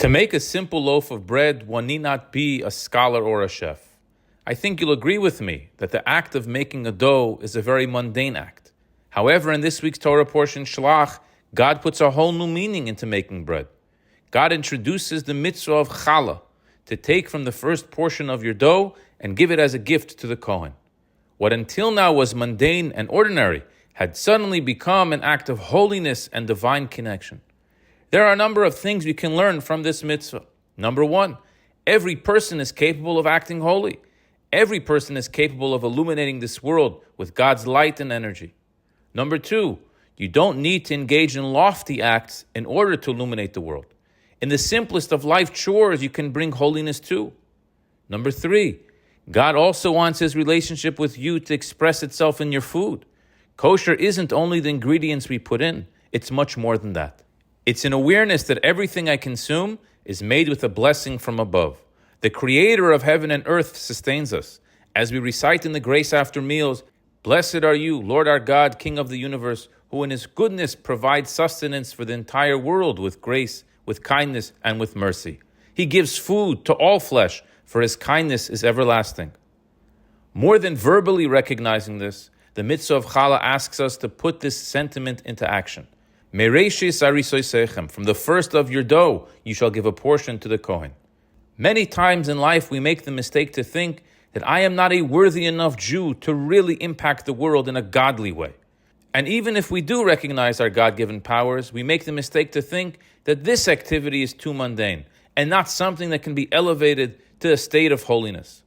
To make a simple loaf of bread, one need not be a scholar or a chef. I think you'll agree with me that the act of making a dough is a very mundane act. However, in this week's Torah portion, Shlach, God puts a whole new meaning into making bread. God introduces the mitzvah of Challah, to take from the first portion of your dough and give it as a gift to the Kohen. What until now was mundane and ordinary had suddenly become an act of holiness and divine connection. There are a number of things we can learn from this mitzvah. Number one, every person is capable of acting holy. Every person is capable of illuminating this world with God's light and energy. Number two, you don't need to engage in lofty acts in order to illuminate the world. In the simplest of life chores, you can bring holiness too. Number three, God also wants His relationship with you to express itself in your food. Kosher isn't only the ingredients we put in, it's much more than that. It's an awareness that everything I consume is made with a blessing from above. The Creator of heaven and earth sustains us. As we recite in the grace after meals, "Blessed are you, Lord our God, King of the universe, who in His goodness provides sustenance for the entire world with grace, with kindness, and with mercy. He gives food to all flesh, for His kindness is everlasting." More than verbally recognizing this, the mitzvah of Challah asks us to put this sentiment into action. Mereishis arisoisechem, from the first of your dough, you shall give a portion to the Kohen. Many times in life we make the mistake to think that I am not a worthy enough Jew to really impact the world in a godly way. And even if we do recognize our God-given powers, we make the mistake to think that this activity is too mundane and not something that can be elevated to a state of holiness.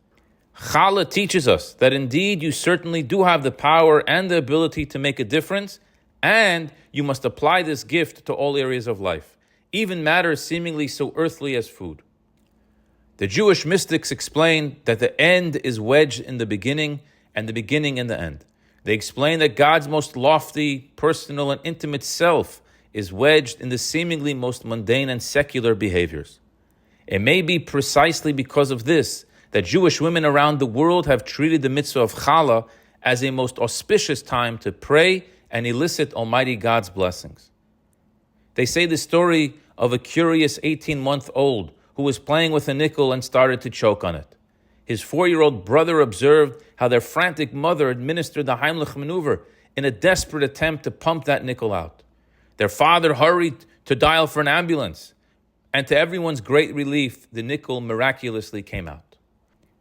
Challah teaches us that indeed you certainly do have the power and the ability to make a difference, and you must apply this gift to all areas of life, even matters seemingly so earthly as food. The Jewish mystics explain that the end is wedged in the beginning and the beginning in the end. They explain that God's most lofty, personal, and intimate self is wedged in the seemingly most mundane and secular behaviors. It may be precisely because of this that Jewish women around the world have treated the mitzvah of Challah as a most auspicious time to pray and elicit Almighty God's blessings. They say the story of a curious 18-month-old who was playing with a nickel and started to choke on it. His 4-year-old brother observed how their frantic mother administered the Heimlich maneuver in a desperate attempt to pump that nickel out. Their father hurried to dial for an ambulance, and to everyone's great relief, the nickel miraculously came out.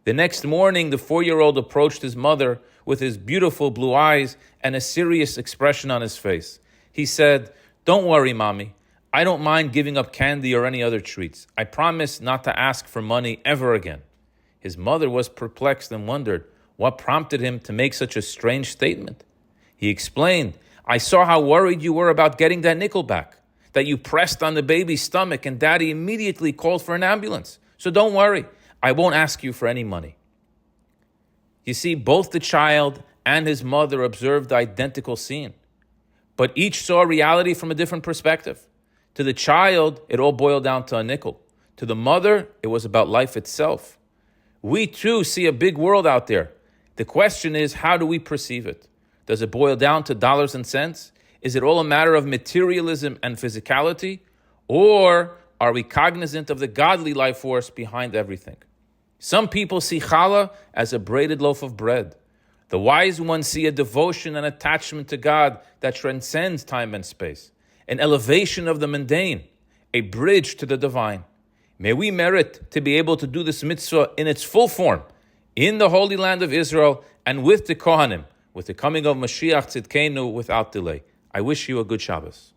The next morning, the 4-year-old approached his mother with his beautiful blue eyes and a serious expression on his face. He said, "Don't worry, Mommy. I don't mind giving up candy or any other treats. I promise not to ask for money ever again." His mother was perplexed and wondered what prompted him to make such a strange statement. He explained, "I saw how worried you were about getting that nickel back, that you pressed on the baby's stomach and Daddy immediately called for an ambulance. So don't worry, I won't ask you for any money." You see, both the child and his mother observed the identical scene, but each saw reality from a different perspective. To the child, it all boiled down to a nickel. To the mother, it was about life itself. We too see a big world out there. The question is, how do we perceive it? Does it boil down to dollars and cents? Is it all a matter of materialism and physicality? Or are we cognizant of the godly life force behind everything? Some people see Challah as a braided loaf of bread. The wise ones see a devotion and attachment to God that transcends time and space, an elevation of the mundane, a bridge to the divine. May we merit to be able to do this mitzvah in its full form, in the Holy Land of Israel, and with the Kohanim, with the coming of Mashiach Tzidkenu without delay. I wish you a good Shabbos.